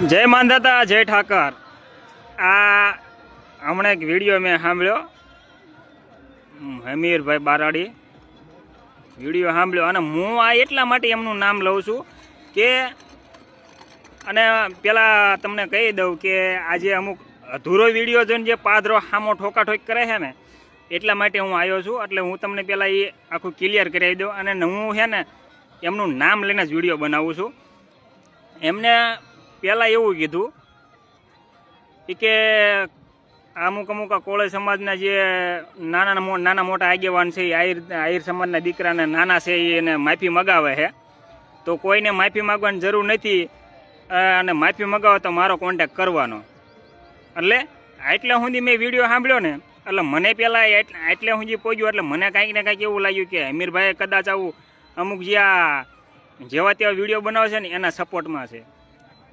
જય માંધાતા જય ઠાકર। આ હમણાં એક વિડીયો મેં સાંભળ્યો, હમીરભાઈ બારાડી વિડીયો સાંભળ્યો, અને હું આ એટલા માટે એમનું નામ લઉં છું કે અને પેલા તમને કહી દઉં કે આજે અમુક અધૂરો વિડીયો જોઈને જે પાદરો સામો ઠોકાઠોક કરે છે ને, એટલા માટે હું આવ્યો છું। એટલે હું તમને પહેલાં એ આખું ક્લિયર કરાવી દઉં, અને હું છે ને એમનું નામ લઈને જ વિડીયો બનાવું છું। એમને પહેલાં એવું કીધું કે અમુક કોળી સમાજના જે નાના મોટા આગેવાન છે, આહિર સમાજના દીકરાને નાના છે એને માફી મગાવે છે, તો કોઈને માફી માગવાની જરૂર નથી, અને માફી મગાવે તો મારો કોન્ટેક કરવાનો। એટલે સુધી મેં વિડીયો સાંભળ્યો ને, એટલે મને પહેલાં એટલે સુધી પહોંચ્યું, એટલે મને કાંઈક ને કાંઈક એવું લાગ્યું કે હમીરભાઈ કદાચ આવું અમુક જે આ જેવા તેવા વિડીયો બનાવે છે ને એના સપોર્ટમાં છે।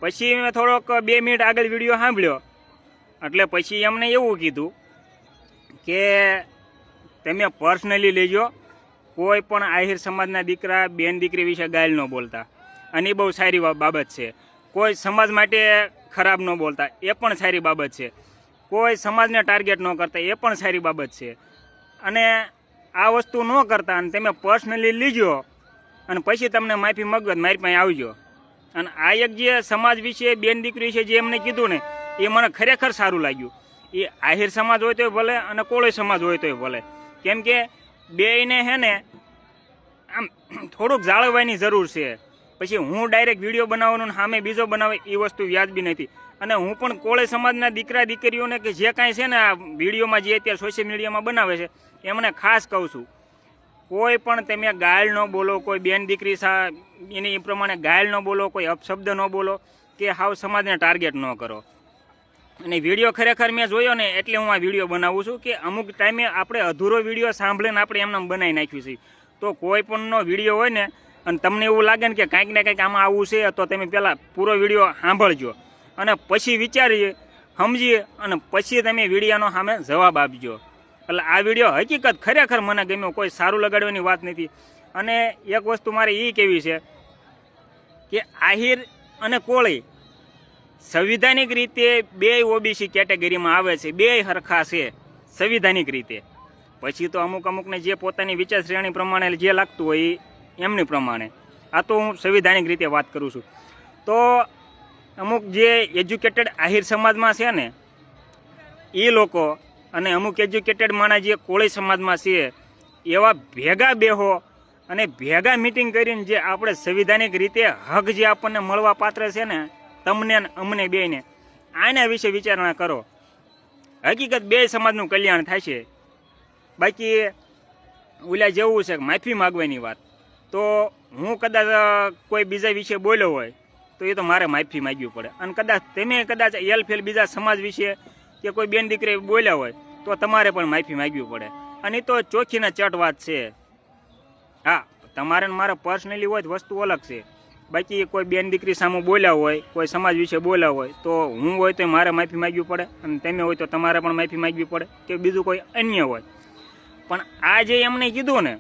પછી મેં થોડોક 2 મિનિટ આગળ વિડીયો સાંભળ્યો, એટલે પછી એમને એવું કીધું કે તમે પર્સનલી લેજો, કોઈ પણ આહિર સમાજના દીકરા બેન દીકરી વિશે ગાયલ ન બોલતા, અને એ બહુ સારી બાબત છે। કોઈ સમાજ માટે ખરાબ ન બોલતા, એ પણ સારી બાબત છે। કોઈ સમાજને ટાર્ગેટ ન કરતા, એ પણ સારી બાબત છે। અને આ વસ્તુ ન કરતા અને તમે પર્સનલી લીજો, અને પછી તમને માફી માંગો મારી પાસે આવજો। અને આ એક જે સમાજ વિશે બેન દીકરી વિશે જે એમને કીધું ને, એ મને ખરેખર સારું લાગ્યું। એ આહિર સમાજ હોય તોય ભલે અને કોળી સમાજ હોય તોય ભલે, કેમ કે બેયને છે ને આમ થોડુંક જાળવવાની જરૂર છે। પછી હું ડાયરેક્ટ વિડીયો બનાવવાનું સામે બીજો બનાવે એ વસ્તુ વ્યાજબી નથી। અને હું પણ કોળી સમાજના દીકરા દીકરીઓને કે જે કાંઈ છે ને આ વિડીયોમાં જે અત્યારે સોશિયલ મીડિયામાં બનાવે છે, એમને ખાસ કહું છું, કોઈ પણ તમે ગાયલ ન બોલો, કોઈ બેન દીકરી એની એ પ્રમાણે ગાયલ ન બોલો, કોઈ અપશબ્દ ન બોલો, કે હાવ સમાજને ટાર્ગેટ ન કરો। અને વિડીયો ખરેખર મેં જોયો ને એટલે હું આ વિડીયો બનાવું છું કે અમુક ટાઈમે આપણે અધૂરો વિડીયો સાંભળીને આપણે એમને બનાવી નાખ્યું છે। તો કોઈ પણનો વિડીયો હોય ને અને તમને એવું લાગે ને કે કાંઈક ને કાંઈક આમાં આવું છે, તો તમે પહેલાં પૂરો વિડીયો સાંભળજો, અને પછી વિચારીએ સમજીએ, અને પછી તમે વિડીયોનો સામે જવાબ આપજો। એટલે આ વિડીયો હકીકત ખરેખર મને ગમ્યો, કોઈ સારું લગાડવાની વાત નથી। અને એક વસ્તુ મારે એ કહેવી છે કે આહિર અને કોળી સંવિધાનિક રીતે બે ઓબીસી કેટેગરીમાં આવે છે, બે સરખા છે સંવિધાનિક રીતે। પછી તો અમુકને જે પોતાની વિચાર શ્રેણી પ્રમાણે જે લાગતું હોય એમની પ્રમાણે, આ તો હું સંવિધાનિક રીતે વાત કરું છું। તો અમુક જે એજ્યુકેટેડ આહિર સમાજમાં છે ને એ લોકો, અને અમુક એજ્યુકેટેડ માણસ જે કોળી સમાજમાં છે, એવા ભેગા બેહો અને ભેગા મિટિંગ કરીને જે આપણે સંવિધાનિક રીતે હક જે આપણને મળવા પાત્ર છે ને, તમને ને અમને બેને, આના વિશે વિચારણા કરો। હકીકત બે સમાજનું કલ્યાણ થાય છે। બાકી ઓલા જેવું છે માફી માગવાની વાત, તો હું કદાચ કોઈ બીજા વિશે બોલ્યો હોય તો એ તો મારે માફી માગવી પડે, અને કદાચ એલફેલ બીજા સમાજ વિશે કે કોઈ બેન દીકરી બોલ્યા હોય તો તમારે પણ માફી માગવી પડે। અને એ તો ચોખ્ખીને ચટ વાત છે। હા, તમારે મારે પર્સનલી હોય તો વસ્તુ અલગ છે, બાકી કોઈ બેન દીકરી સામે બોલ્યા હોય, કોઈ સમાજ વિશે બોલ્યા હોય, તો હું હોય તો મારે માફી માગવી પડે, અને તમે હોય તો તમારે પણ માફી માગવી પડે, કે બીજું કોઈ અન્ય હોય। પણ આ જે એમને કીધું ને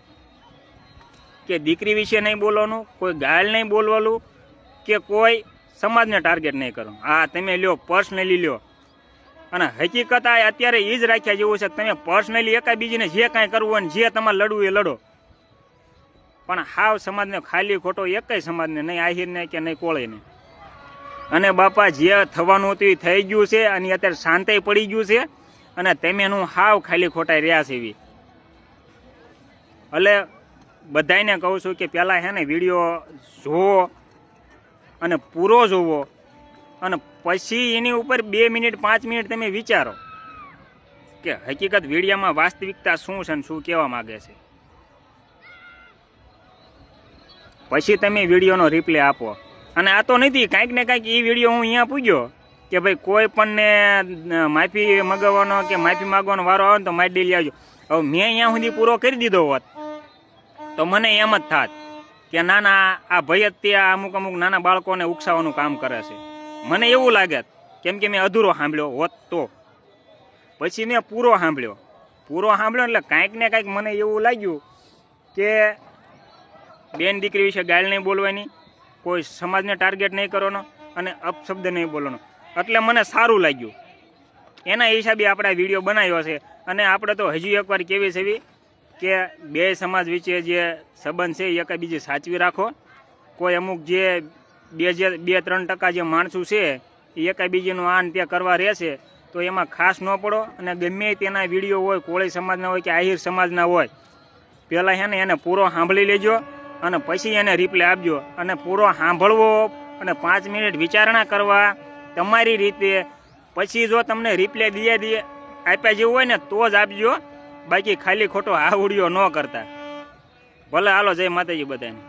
કે દીકરી વિશે નહીં બોલવાનું, કોઈ ગાયલ નહીં બોલવાનું, કે કોઈ સમાજને ટાર્ગેટ નહીં કરવાનું, હા તમે લ્યો પર્સનલી લ્યો। અને હકીકત આ અત્યારે એ જ રાખ્યા જેવું છે કે તમે પર્સનલી એકાબીજીને જે કાંઈ કરવું હોય ને જે તમારે લડવું એ લડો, પણ હાવ સમાજને ખાલી ખોટો એકય સમાજને, નહીં આહિરને કે નહીં કોળીને। અને બાપા જે થવાનું હતું એ થઈ ગયું છે, અને અત્યારે શાંતિ પડી ગયું છે, અને તમે એનું હાવ ખાલી ખોટા રહ્યા છે એવી। એટલે બધાને કહું છું કે પહેલાં છે ને વિડીયો જુઓ અને પૂરો જુઓ, અને પછી એની ઉપર 2 મિનિટ 5 મિનિટ તમે વિચારો કે હકીકત વિડીયોમાં વાસ્તવિકતા શું છે ને શું કહેવા માગે છે, પછી તમે વિડીયોનો રિપ્લે આપો। અને આ તો નથી કાંઈક ને કાંઈક એ વિડીયો હું અહીંયા પૂગ્યો કે ભાઈ કોઈ પણને માફી મગાવવાનો કે માફી માગવાનો વારો આવે ને તો મારી ડેલી આવજો। હવે મેં અહીંયા સુધી પૂરો કરી દીધો હોત તો મને એમ જ થાત કે નાના આ ભાઈ જ ત્યાં અમુક નાના બાળકોને ઉકસાવવાનું કામ કરે છે, મને એવું લાગે, કેમ કે મેં અધૂરો સાંભળ્યો હોત તો। પછી મેં પૂરો સાંભળ્યો એટલે કાંઈક ને કાંઈક મને એવું લાગ્યું કે બેન દીકરી વિશે ગાળ નહીં બોલવાની, કોઈ સમાજને ટાર્ગેટ નહીં કરવાનો, અને અપશબ્દ નહીં બોલવાનો. એટલે મને સારું લાગ્યું, એના હિસાબે આપણે આ વિડીયો બનાવ્યો છે. અને આપણે તો હજુ એકવાર કેવી છે કે બે સમાજ વચ્ચે જે સંબંધ છે એ એકબીજે સાચવી રાખો. કોઈ અમુક જે 2-3% જે માણસો છે એ એકબીજીનું આન તે કરવા રહેશે તો એમાં ખાસ ન પડો. અને ગમે તેના વિડીયો હોય, કોળી સમાજના હોય કે આહિર સમાજના હોય, પહેલાં છે ને એને પૂરો સાંભળી લેજો અને પછી એને રિપ્લાય આપજો. અને પૂરો સાંભળવો અને 5 મિનિટ વિચારણા કરવા તમારી રીતે, પછી જો તમને રિપ્લાય આપ્યા જેવું હોય ને તો જ આપજો, બાકી ખાલી ખોટો આવડ્યો ન કરતા. ભલે હાલો, જય માતાજી બધાને.